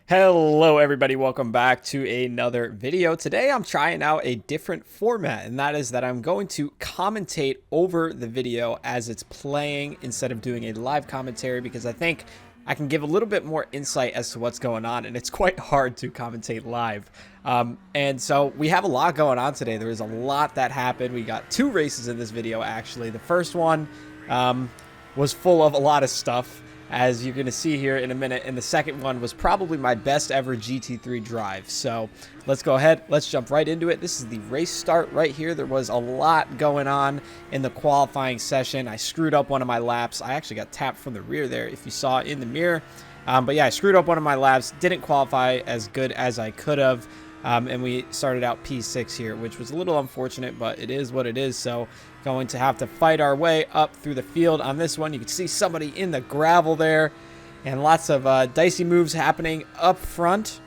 Hello everybody, welcome back to another video. Today I'm trying out a different format, and that is that I'm going to commentate over the video as it's playing instead of doing a live commentary, because I think I can give a little bit more insight as to what's going on, and it's quite hard to commentate live. And so we have a lot going on today. There is a lot that happened. We got two races in this video actually. The first one was full of a lot of stuff, as you're going to see here in a minute, and the second one was probably my best ever GT3 drive. So let's go ahead, let's jump right into it. This is the race start right here. There was a lot going on in the qualifying session. I screwed up one of my laps. I actually got tapped from the rear there, if you saw in the mirror. But yeah, I screwed up one of my laps, didn't qualify as good as I could have. And we started out P6 here, which was a little unfortunate, but it is what it is. So going to have to fight our way up through the field on this one. You can see somebody in the gravel there, and lots of dicey moves happening up front.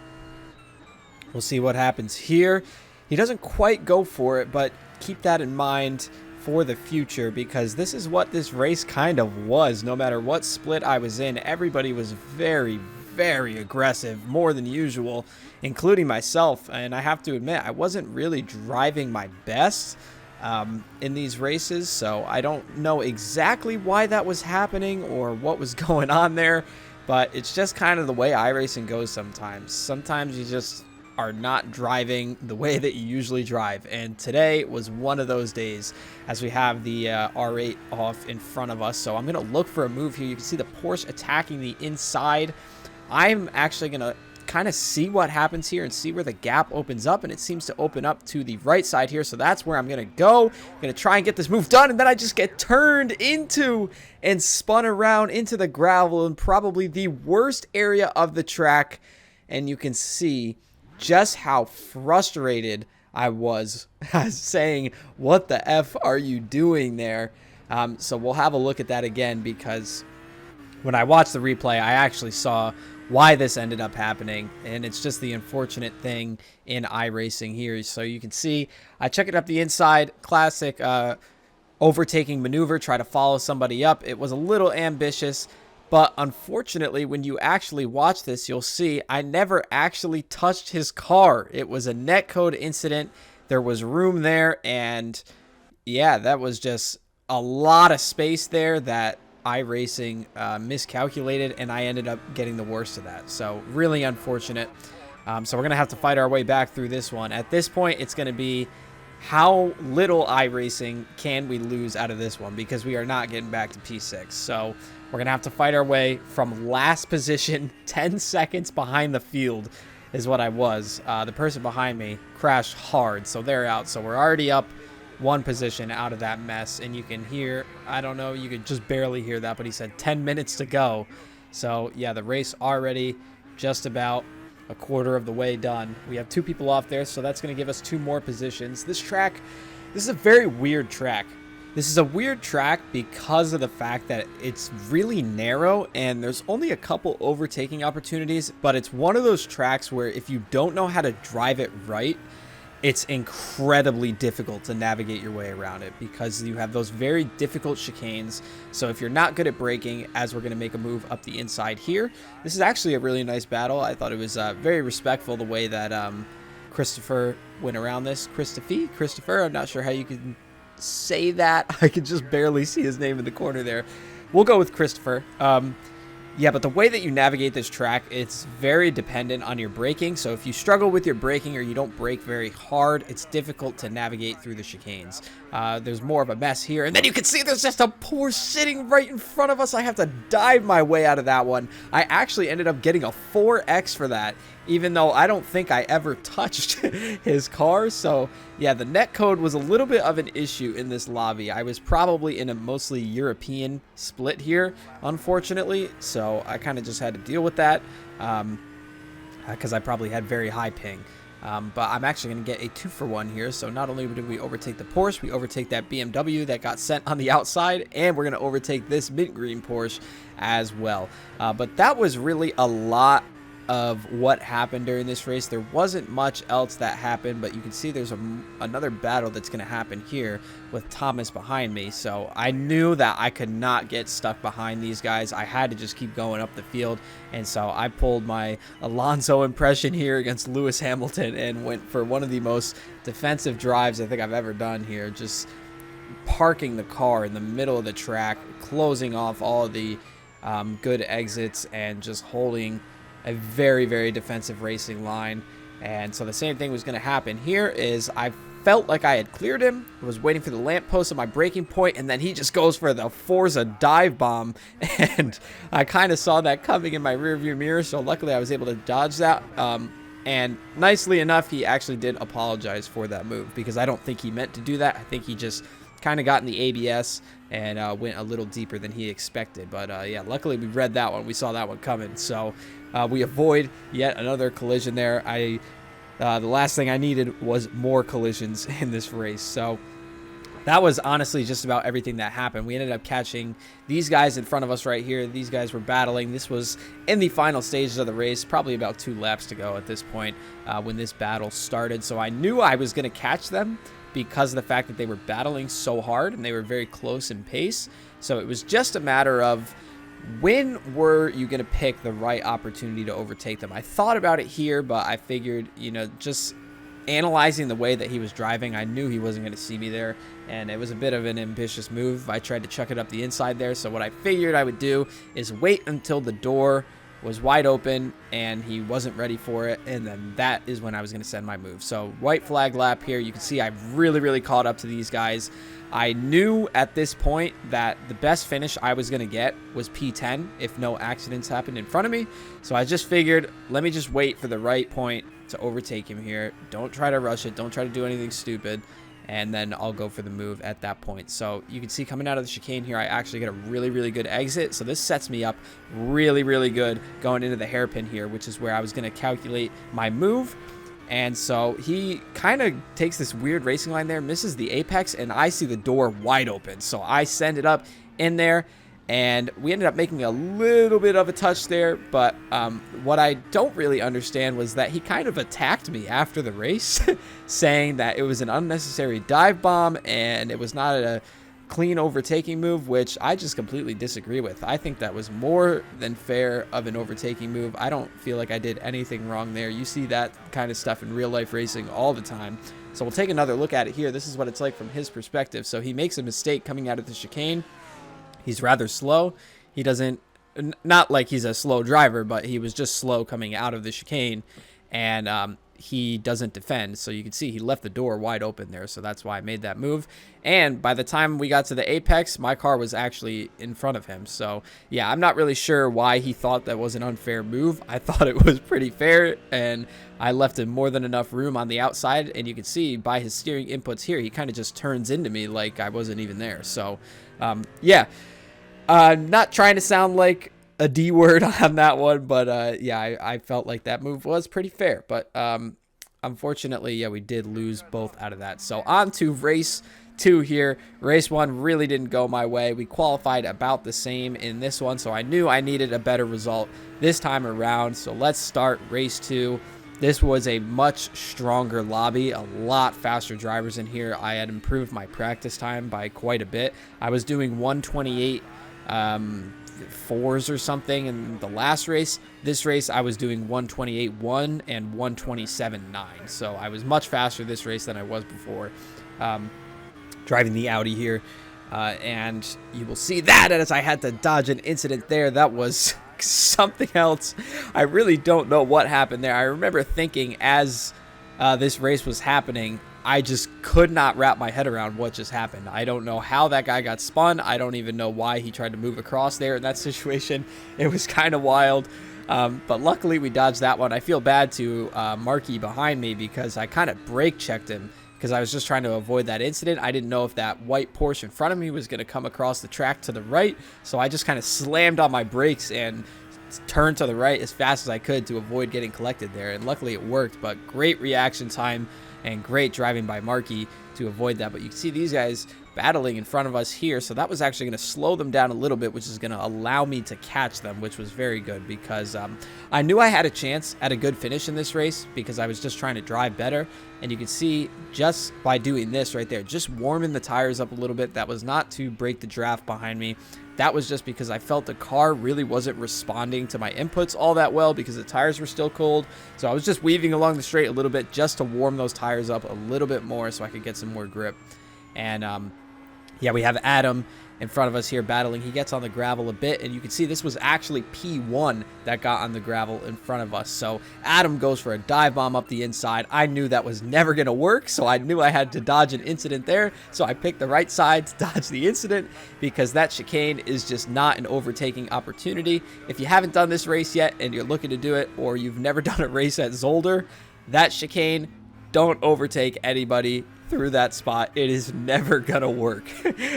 We'll see what happens here. He doesn't quite go for it, but keep that in mind for the future, because this is what this race kind of was. No matter what split I was in, everybody was very aggressive, more than usual, including myself. And I have to admit, I wasn't really driving my best in these races, so I don't know exactly why that was happening or what was going on there, but it's just kind of the way iRacing goes sometimes. Sometimes you just are not driving the way that you usually drive, and today was one of those days, as we have the R8 off in front of us. So I'm going to look for a move here. You can see the Porsche attacking the inside. I'm actually going to kind of see what happens here and see where the gap opens up, and it seems to open up to the right side here, so that's where I'm going to go. I'm going to try and get this move done, and then I just get turned into and spun around into the gravel in probably the worst area of the track, and you can see just how frustrated I was saying, what the F are you doing there? So we'll have a look at that again, because when I watched the replay, I actually saw why this ended up happening, and it's just the unfortunate thing in iRacing here. So you can see I check it up the inside, classic overtaking maneuver, try to follow somebody up. It was a little ambitious, but unfortunately when you actually watch this, you'll see I never actually touched his car. It was a netcode incident. There was room there, and yeah, that was just a lot of space there that iRacing miscalculated, and I ended up getting the worst of that. So really unfortunate. So we're gonna have to fight our way back through this one. At this point, it's gonna be how little iRacing can we lose out of this one, because we are not getting back to P6. So we're gonna have to fight our way from last position, 10 seconds behind the field is what I was. The person behind me crashed hard, so they're out. So we're already up one position out of that mess, and you can hear, I don't know, you could just barely hear that, but he said 10 minutes to go. So yeah, the race already just about a quarter of the way done. We have two people off there, so that's going to give us two more positions. This is a very weird track. This is a weird track because of the fact that it's really narrow and there's only a couple overtaking opportunities, but it's one of those tracks where if you don't know how to drive it right, it's incredibly difficult to navigate your way around it, because you have those very difficult chicanes. So if you're not good at braking, as we're going to make a move up the inside here, this is actually a really nice battle. I thought it was very respectful the way that Christopher went around this. Christopher, I'm not sure how you can say that. I can just barely see his name in the corner there. We'll go with Christopher. Yeah, but the way that you navigate this track, it's very dependent on your braking. So if you struggle with your braking or you don't brake very hard, it's difficult to navigate through the chicanes. There's more of a mess here. And then you can see there's just a Porsche sitting right in front of us. I have to dive my way out of that one. I actually ended up getting a 4X for that, even though I don't think I ever touched his car. So yeah, the netcode was a little bit of an issue in this lobby. I was probably in a mostly European split here, unfortunately. So I kind of just had to deal with that because I probably had very high ping. But I'm actually going to get a 2-for-1 here. So not only did we overtake the Porsche, we overtake that BMW that got sent on the outside, and we're going to overtake this mint green Porsche as well. But that was really a lot of what happened during this race. There wasn't much else that happened, but you can see there's another battle that's going to happen here with Thomas behind me. So I knew that I could not get stuck behind these guys. I had to just keep going up the field, and so I pulled my Alonso impression here against Lewis Hamilton and went for one of the most defensive drives I think I've ever done here, just parking the car in the middle of the track, closing off all of the good exits, and just holding a very, very defensive racing line. And so the same thing was going to happen here. Is I felt like I had cleared him, was waiting for the lamppost at my braking point, and then he just goes for the Forza dive bomb, and I kind of saw that coming in my rearview mirror, so luckily I was able to dodge that. And nicely enough, he actually did apologize for that move, because I don't think he meant to do that. I think he just kind of got in the ABS and went a little deeper than he expected. But yeah, luckily we read that one. We saw that one coming. So we avoid yet another collision there. The last thing I needed was more collisions in this race. So that was honestly just about everything that happened. We ended up catching these guys in front of us right here. These guys were battling. This was in the final stages of the race, probably about 2 laps to go at this point when this battle started. So I knew I was going to catch them because of the fact that they were battling so hard and they were very close in pace. So it was just a matter of when were you going to pick the right opportunity to overtake them. I thought about it here, but I figured, you know, just analyzing the way that he was driving, I knew he wasn't going to see me there, and it was a bit of an ambitious move. I tried to chuck it up the inside there, so what I figured I would do is wait until the door was wide open and he wasn't ready for it, and then that is when I was going to send my move. So white flag lap here. You can see I've really caught up to these guys. I knew at this point that the best finish I was going to get was P10 if no accidents happened in front of me. So I just figured, let me just wait for the right point to overtake him here. Don't try to rush it. Don't try to do anything stupid. And then I'll go for the move at that point. So you can see coming out of the chicane here, I actually get a really good exit. So this sets me up really good going into the hairpin here, which is where I was going to calculate my move. And so he kind of takes this weird racing line there, misses the apex, and I see the door wide open. So I send it up in there, and we ended up making a little bit of a touch there. But what I don't really understand was that he kind of attacked me after the race, saying that it was an unnecessary dive bomb and it was not a clean overtaking move, which I just completely disagree with. I think that was more than fair of an overtaking move. I don't feel like I did anything wrong there. You see that kind of stuff in real life racing all the time. So we'll take another look at it here. This is what it's like from his perspective. So he makes a mistake coming out of the chicane. He's rather slow. He doesn't, not like he's a slow driver, but he was just slow coming out of the chicane, and he doesn't defend. So you can see he left the door wide open there. So that's why I made that move. And by the time we got to the apex, my car was actually in front of him. So yeah, I'm not really sure why he thought that was an unfair move. I thought it was pretty fair, and I left him more than enough room on the outside. And you can see by his steering inputs here, he kind of just turns into me like I wasn't even there. So yeah, not trying to sound like a D word on that one, but yeah, I felt like that move was pretty fair. But unfortunately, yeah, we did lose both out of that. So on to race 2 here. Race 1 really didn't go my way. We qualified about the same in this one, so I knew I needed a better result this time around. So let's start race 2. This was a much stronger lobby, a lot faster drivers in here. I had improved my practice time by quite a bit. I was doing 128 fours or something in the last race. This race I was doing 128.1 and 127.9. So I was much faster this race than I was before, driving the Audi here. And you will see that as I had to dodge an incident there. That was something else. I really don't know what happened there. I remember thinking as this race was happening, I just could not wrap my head around what just happened. I don't know how that guy got spun. I don't even know why he tried to move across there in that situation. It was kind of wild. But luckily we dodged that one. I feel bad to Markey behind me because I kind of brake checked him because I was just trying to avoid that incident. I didn't know if that white Porsche in front of me was going to come across the track to the right. So I just kind of slammed on my brakes and turned to the right as fast as I could to avoid getting collected there. And luckily it worked, but great reaction time and great driving by Markey to avoid that. But you can see these guys battling in front of us here. So that was actually going to slow them down a little bit, which is going to allow me to catch them, which was very good because I knew I had a chance at a good finish in this race because I was just trying to drive better. And you can see just by doing this right there, just warming the tires up a little bit. That was not to break the draft behind me. That was just because I felt the car really wasn't responding to my inputs all that well because the tires were still cold. So I was just weaving along the straight a little bit just to warm those tires up a little bit more so I could get some more grip. And yeah, we have Adam in front of us here battling. He gets on the gravel a bit, and you can see this was actually P1 that got on the gravel in front of us. So Adam goes for a dive bomb up the inside. I knew that was never going to work, so I knew I had to dodge an incident there. So I picked the right side to dodge the incident because that chicane is just not an overtaking opportunity. If you haven't done this race yet and you're looking to do it, or you've never done a race at Zolder, that chicane, don't overtake anybody through that spot. It is never gonna work.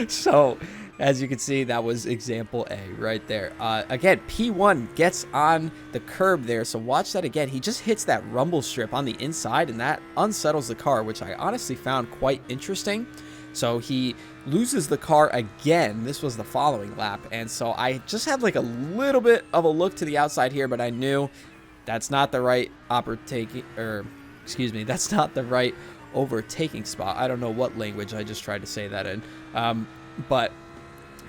So as you can see, that was example A right there. Again, P1 gets on the curb there, so watch that again. He just hits that rumble strip on the inside, and that unsettles the car, which I honestly found quite interesting. So he loses the car again. This was the following lap, and so I just had like a little bit of a look to the outside here, but I knew that's not the right that's not the right overtaking spot. I don't know what language I just tried to say that in, but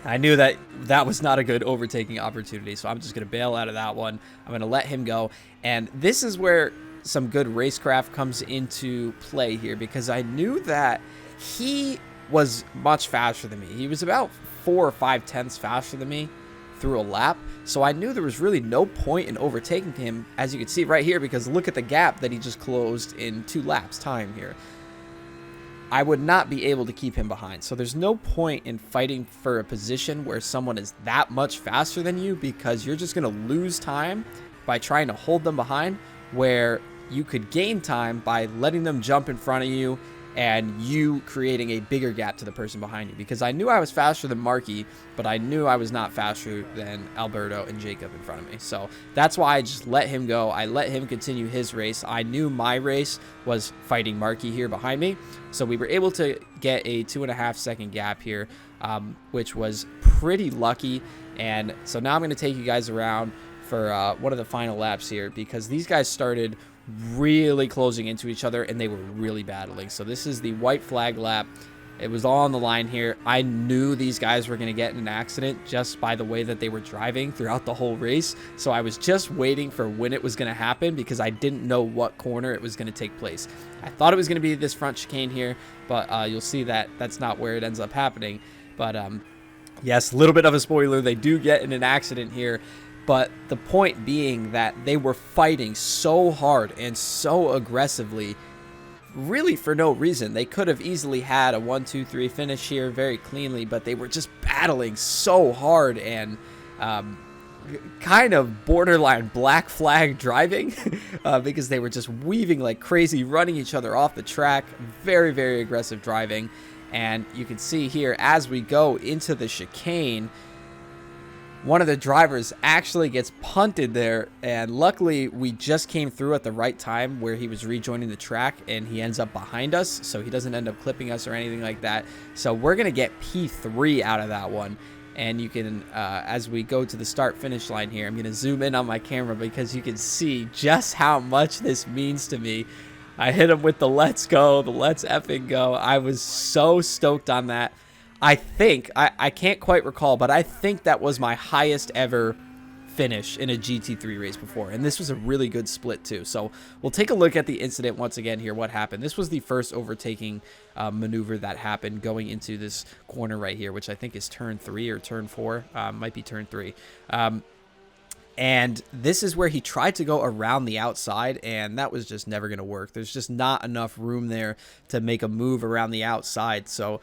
I knew that that was not a good overtaking opportunity, so I'm just going to bail out of that one. I'm going to let him go, and this is where some good racecraft comes into play here because I knew that he was much faster than me. He was about 4 or 5 tenths faster than me through a lap, so I knew there was really no point in overtaking him, as you can see right here, because look at the gap that he just closed in 2 laps time here. I would not be able to keep him behind. So there's no point in fighting for a position where someone is that much faster than you because you're just going to lose time by trying to hold them behind, where you could gain time by letting them jump in front of you and you creating a bigger gap to the person behind you. Because I knew I was faster than Marky, but I knew I was not faster than Alberto and Jacob in front of me. So that's why I just let him go. I let him continue his race. I knew my race was fighting Marky here behind me. So we were able to get a 2.5 second gap here, which was pretty lucky. And so now I'm going to take you guys around for one of the final laps here because these guys started really closing into each other and they were really battling. So this is the white flag lap. It was all on the line here. I knew these guys were going to get in an accident just by the way that they were driving throughout the whole race. So I was just waiting for when it was going to happen because I didn't know what corner it was going to take place. I thought it was going to be this front chicane here, but you'll see that that's not where it ends up happening. But yes, a little bit of a spoiler. They do get in an accident here. But the point being that they were fighting so hard and so aggressively, really for no reason. They could have easily had a 1-2-3 finish here very cleanly, but they were just battling so hard and kind of borderline black flag driving because they were just weaving like crazy, running each other off the track. Very, very aggressive driving. And you can see here as we go into the chicane, one of the drivers actually gets punted there, and luckily we just came through at the right time where he was rejoining the track and he ends up behind us, so he doesn't end up clipping us or anything like that. So we're gonna get P3 out of that one. And you can as we go to the start finish line here, I'm gonna zoom in on my camera because you can see just how much this means to me. I hit him with the let's go, the let's effing go. I was so stoked on that. I think, I can't quite recall, but I think that was my highest ever finish in a GT3 race before. And this was a really good split too. So we'll take a look at the incident once again here, what happened. This was the first overtaking maneuver that happened going into this corner right here, which I think is turn 3 or turn 4. Might be turn 3. And this is where he tried to go around the outside, and that was just never going to work. There's just not enough room there to make a move around the outside. So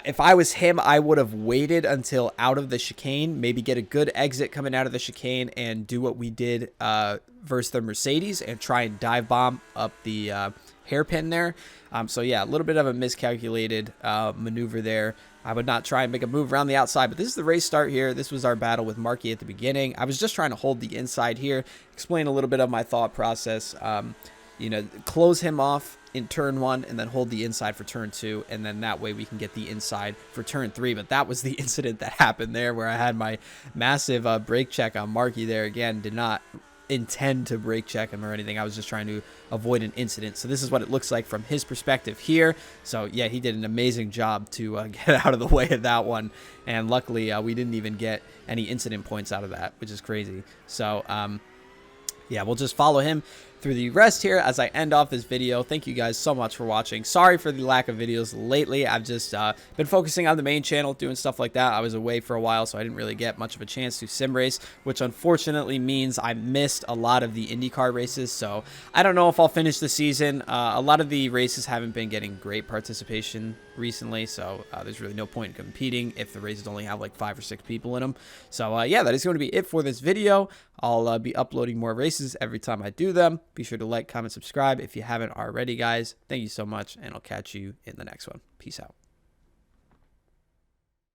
if I was him, I would have waited until out of the chicane, maybe get a good exit coming out of the chicane and do what we did versus the Mercedes and try and dive bomb up the hairpin there. So yeah, a little bit of a miscalculated maneuver there. I would not try and make a move around the outside, but this is the race start here. This was our battle with Marky at the beginning. I was just trying to hold the inside here, explain a little bit of my thought process. you know, close him off in turn 1 and then hold the inside for turn 2, and then that way we can get the inside for turn 3. But that was the incident that happened there, where I had my massive brake check on Marky there. Again, did not intend to brake check him or anything. I was just trying to avoid an incident. So this is what it looks like from his perspective here. So yeah, he did an amazing job to get out of the way of that one, and luckily we didn't even get any incident points out of that, which is crazy. So yeah, we'll just follow him through the rest here as I end off this video. Thank you guys so much for watching. Sorry for the lack of videos lately. I've just been focusing on the main channel, doing stuff like that. I was away for a while, so I didn't really get much of a chance to sim race, which unfortunately means I missed a lot of the IndyCar races. So I don't know if I'll finish the season. A lot of the races haven't been getting great participation recently, so there's really no point in competing if the races only have like 5 or 6 people in them. So yeah, that is going to be it for this video. I'll be uploading more races every time I do them. Be sure to like, comment, subscribe if you haven't already, guys. Thank you so much, and I'll catch you in the next one. Peace out.